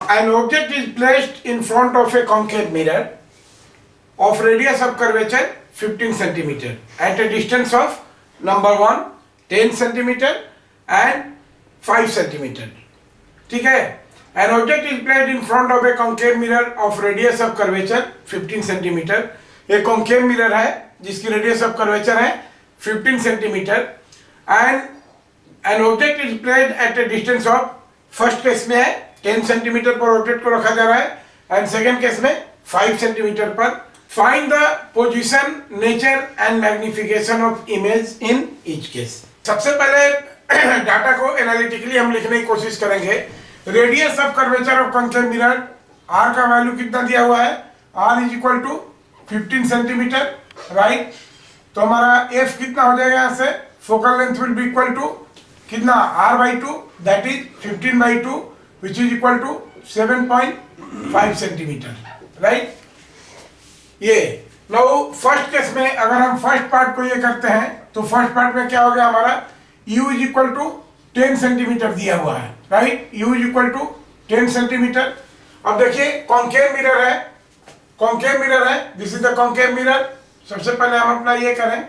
an object is placed in front of a concave mirror of radius of curvature 15 centimeter at a distance of number 1 10 centimeter and 5 centimeter. ठीक है, an object is placed in front of a concave mirror of radius of curvature 15 centimeter. एक concave mirror है जिसकी radius of curvature है 15 centimeter and an object is placed at a distance of, first case में है 10 centimetre पर object को रखा जा रहा है एंड सेकेंड केस में 5 सेंटीमीटर पर. Find the position, nature and magnification of image in each case. सबसे पहले डाटा को एनालिटिकली हम लिखने की कोशिश करेंगे. Radius of curvature of concave mirror, R का वैल्यू कितना दिया हुआ है, R is equal to 15 centimetre, right. तो हमारा एफ कितना हो जाएगा, यहाँ से focal length will be equal to कितना, r/2, that is 15/2 which is equal to 7.5 centimetre, right. ये नाउ फर्स्ट केस में अगर हम फर्स्ट पार्ट को ये करते हैं तो फर्स्ट पार्ट में क्या हो गया हमारा, u is equal to 10 centimetre दिया हुआ है, right. u is equal to 10 centimetre. अब देखिए कॉन्केव मिरर है, कॉन्केव मिरर है, this is the concave mirror. सबसे पहले हम अपना ये करें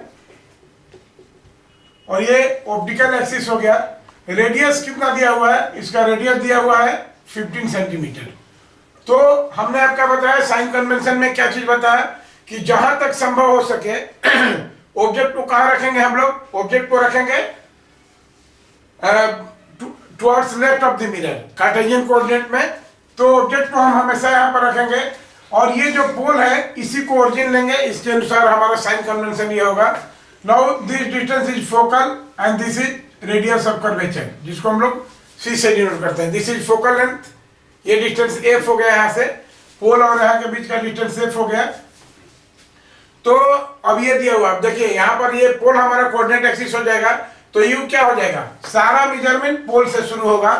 और ये ऑप्टिकल एक्सिस हो गया. रेडियस कितना दिया हुआ है, इसका रेडियस दिया हुआ है 15 सेंटीमीटर. तो हमने आपका बताया साइन कन्वेंशन में क्या चीज बताया कि जहां तक संभव हो सके ऑब्जेक्ट को कहां रखेंगे हम लोग, ऑब्जेक्ट को रखेंगे towards left of the mirror, Cartesian coordinate में. तो ऑब्जेक्ट को हम हमेशा यहां पर रखेंगे और ये जो पोल है इसी को ओरिजिन लेंगे, इसके अनुसार हमारा साइन कन्वेंशन ये होगा. Now this distance is focal and this is radius of curvature, जिसको हम लोग सी से डिनोट करते हैं. दिस इज फोकल लेंथ, ये डिस्टेंस एफ हो गया, यहाँ से पोल और यहाँ के बीच का डिस्टेंस एफ हो गया. तो अब ये दिया हुआ, अब देखिए यहाँ पर ये पोल हमारा कोऑर्डिनेट एक्सिस हो जाएगा. तो यू क्या हो जाएगा, सारा मेजरमेंट पोल से शुरू होगा,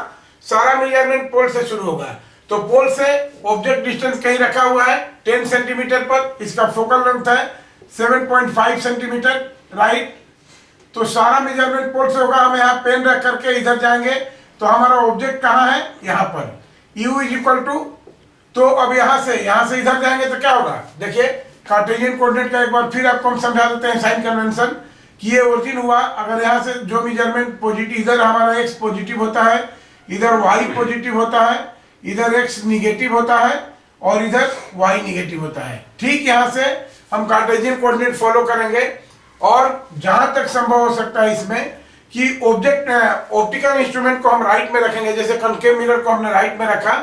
सारा मेजरमेंट पोल से शुरू होगा. तो पोल से ऑब्जेक्ट डिस्टेंस कहीं रखा हुआ है 10 सेंटीमीटर पर, इसका फोकल लेंथ है 7.5 सेंटीमीटर, राइट. तो सारा मेजरमेंट पोल से होगा. हम यहाँ पेन रख करके इधर जाएंगे तो हमारा ऑब्जेक्ट कहाँ है, यहाँ पर u इज इक्वल टू. तो अब यहाँ से इधर जाएंगे तो क्या होगा, देखिए कार्टेशियन कोऑर्डिनेट का एक बार फिर आपको हम समझा देते हैं साइन कन्वेंशन कि ये ओरिजिन हुआ. अगर यहाँ से जो मेजरमेंट पॉजिटिव, इधर हमारा x पॉजिटिव होता है, इधर y पॉजिटिव होता है, इधर x निगेटिव होता है और इधर y निगेटिव होता है. ठीक यहाँ से हम कार्टेशियन कोऑर्डिनेट फॉलो करेंगे और जहां तक संभव हो सकता है इसमें कि ऑब्जेक्ट ऑप्टिकल इंस्ट्रूमेंट को हम राइट में रखेंगे, जैसे कॉन्केव मिरर को हमने राइट में रखा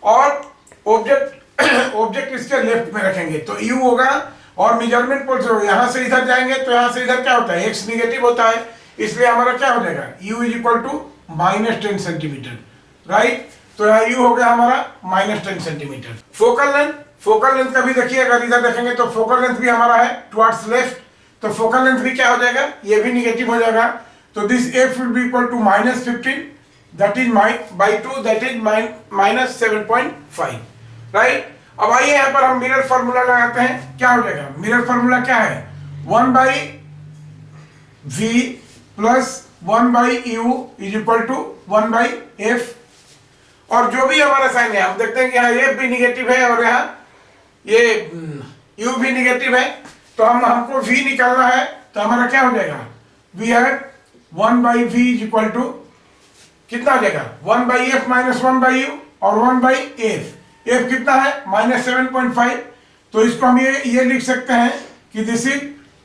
और ऑब्जेक्ट इसके लेफ्ट में रखेंगे. तो u होगा और मेजरमेंट पोल से होगा. यहाँ से इधर जाएंगे तो यहाँ से इधर क्या होता है, x निगेटिव होता है, इसलिए हमारा क्या हो जाएगा, u is equal to -10 centimetre, right. तो यहाँ u हो गया हमारा -10 सेंटीमीटर. फोकल लेंथ का भी देखिए, अगर इधर देखेंगे तो फोकल लेंथ भी हमारा है टुवर्ड्स लेफ्ट. तो फोकल लेंथ भी क्या हो जाएगा, ये भी निगेटिव हो जाएगा. तो this f will be equal to -15, that is by 2, that is -7.5, right. अब आइए यहाँ पर हम मिरर फॉर्मूला लगाते हैं. क्या हो जाएगा, मिरर फॉर्मूला क्या है, 1/v plus 1/u is equal to 1/f. और जो भी हमारा साइन है हम देखते हैं कि यहाँ f भी निगेटिव है और यहाँ ये u भी निगेटिव है. तो हमको v निकालना है तो हमारा क्या हो जाएगा, v है 1/v इज इक्वल टू कितना हो जाएगा, 1/f माइनस 1/u और 1/f. f कितना है, -7.5. तो इसको हम ये लिख सकते हैं कि दिस इज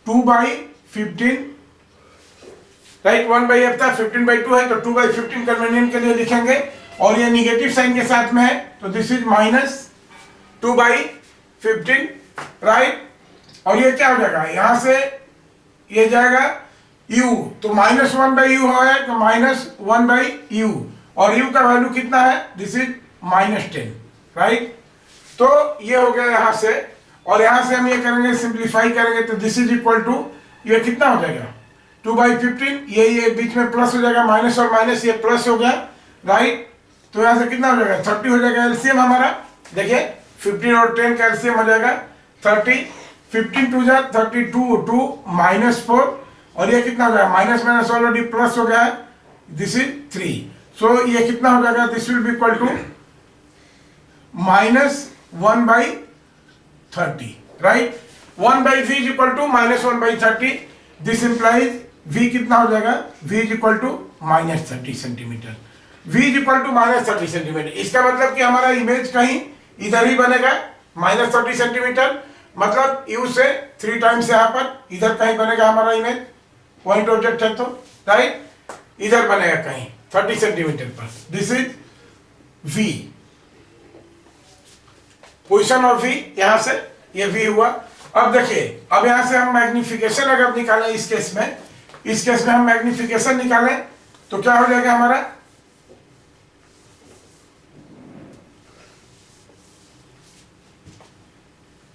2/15, राइट. 1/f था, 15/2 है, तो 2/15 कन्वीनियंट के लिए लिखेंगे और ये निगेटिव साइन के साथ में है. तो दिस इज -2/15, राइट. और ये क्या हो जाएगा, यहां से ये जाएगा u, तो -1/u हो है तो -1/u और u का वैल्यू कितना है, दिस इज -10, राइट. तो ये हो गया यहां से. और यहां से हम ये करेंगे, सिंप्लीफाई करेंगे तो दिस इज इक्वल टू, ये कितना हो जाएगा 2/15, ये बीच में प्लस हो जाएगा, माइनस और माइनस ये प्लस हो गया, राइट. तो यहां से कितना हो जाएगा, 30 हो जाएगा एलसीएम हमारा. देखिए 15 और 10 का एलसीएम हो जाएगा 30. 15 टू जा 32, 2 -4 और ये कितना हो जाएगा, माइनस माइनस ऑलरेडी प्लस हो गया है, दिस इज 3. सो ये कितना हो जाएगा, this will be equal to -1/30, right. 1/v is equal to -1/30। This implies v कितना हो जाएगा, v is equal to -30 centimetre. v is equal to -30 centimetre, इसका मतलब कि हमारा इमेज कहीं इधर ही बनेगा -30 सेंटीमीटर, मतलब u से 3 टाइम्स यहाँ पर इधर कहीं बनेगा हमारा इमेज, पॉइंट ऑब्जेक्ट है तो, राइट, इधर बनेगा कहीं 30 सेंटीमीटर पर। This is v, position of v, यहां से ये v हुआ। अब देखिए, अब यहां से हम मैग्निफिकेशन अगर निकालें इस केस में हम मैग्निफिकेशन निकालें तो क्या हो जाएगा हमारा,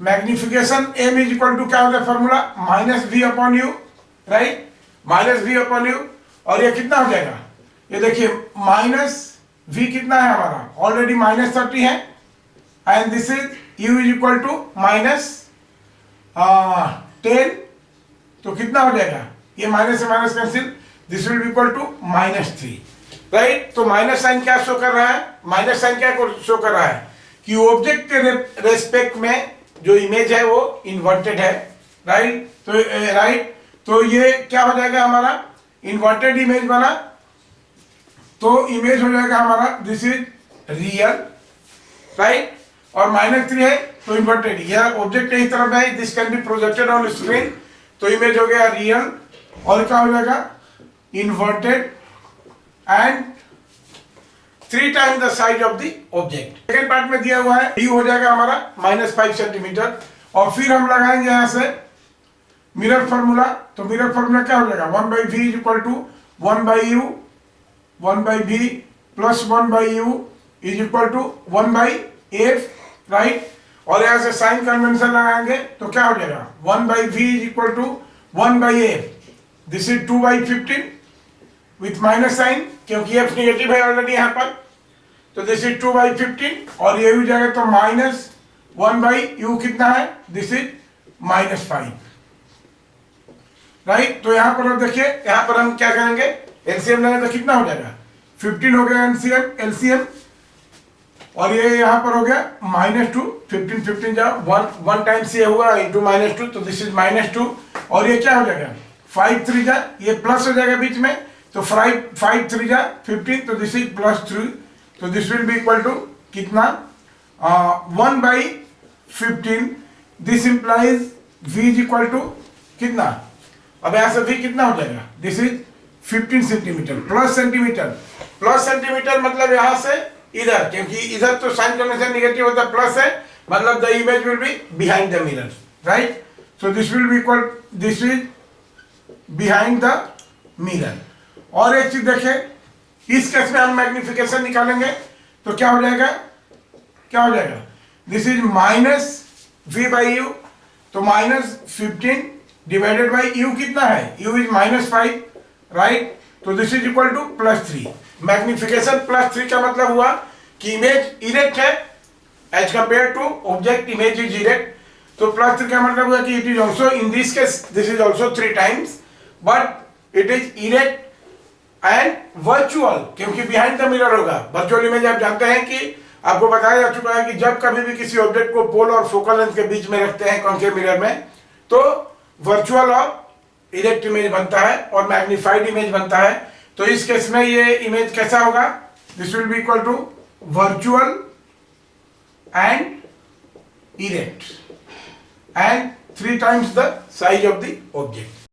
magnification m is equal to क्या होता है फॉर्मूला, -v/u, राइट, -v/u। और ये कितना हो जाएगा, ये देखिए -v कितना है हमारा, ऑलरेडी -30 है, and this is u is equal to -10, तो कितना हो जाएगा, ये माइनस से minus cancel, this will be equal to -3, right. तो माइनस साइन क्या शो कर रहा है, माइनस साइन क्या शो कर रहा है कि ऑब्जेक्ट के रेस्पेक्ट में जो इमेज है वो इन्वर्टेड है, राइट। तो ये क्या हो जाएगा हमारा, इन्वर्टेड इमेज बना, तो इमेज हो जाएगा हमारा दिस इज रियल, राइट, और -3 है तो इन्वर्टेड, यह ऑब्जेक्ट इस तरफ है, this can be projected on screen, तो इमेज हो गया रियल, और क्या हो जाएगा inverted and 3 times the size of the object. Second part में दिया हुआ है, हो जाएगा हमारा -5 सेंटीमीटर, और फिर हम लगाएंगे यहां से मिरर फॉर्मूला। तो मिरर फॉर्मूला क्या हो जाएगा, 1/v is equal to 1/u, 1/v plus 1/u is equal to 1/f, right. और यहां से साइन कन्वेंशन लगाएंगे तो क्या हो जाएगा, 1/v is equal to 1/f, this is 2/15 with minus sign, क्योंकि f नेगेटिव है ऑलरेडी यहाँ पर, तो दिस इज 2/15, और ये हो जाएगा तो -1/u कितना है, दिस इज -5, राइट। तो यहाँ पर अब देखिए, यहाँ पर हम क्या करेंगे, एलसीएम लेंगे तो कितना हो जाएगा, 15 हो गया एलसीएम, और ये यहाँ पर हो गया -2, 15 जा 1 टाइम्स ये हुआ इंटू -2, तो दिस इज -2, और ये क्या हो जाएगा 5 3 जा, ये प्लस हो जाएगा बीच में, तो 5 3 जा 15, तो दिस इज +3, तो this will be equal to कितना 1/15, this implies v is equal to कितना, अब यहां से v कितना हो जाएगा, this is 15 centimetre, plus centimetre मतलब यहां से इधर, क्योंकि इधर तो साइन कन्वेंशन नेगेटिव होता है, प्लस है, मतलब the image will be behind the mirror, right. So this will be equal, this is behind the mirror. और एक चीज देखें, इस केस में हम मैग्निफिकेशन निकालेंगे तो क्या हो जाएगा, दिस इज -v/u, तो -15 डिवाइडेड बाई u कितना है, u इज -5, राइट, तो this is equal to +3। Magnification +3 का मतलब हुआ कि इमेज इरेक्ट है as compare to object, image is erect, तो +3 का मतलब हुआ कि it is also in this case, this is also 3 times, but it is erect and virtual, क्योंकि बिहाइंड द मिरर होगा। वर्चुअल इमेज आप जानते हैं कि आपको बताया जा चुका है कि जब कभी भी किसी ऑब्जेक्ट को पोल और फोकल लेंथ के बीच में रखते हैं कॉन्केव मिरर में, तो वर्चुअल और इरेक्ट इमेज बनता है और मैग्नीफाइड इमेज बनता है। तो इस केस में ये इमेज कैसा होगा, this will be equal to virtual and erect and 3 times the size of the object.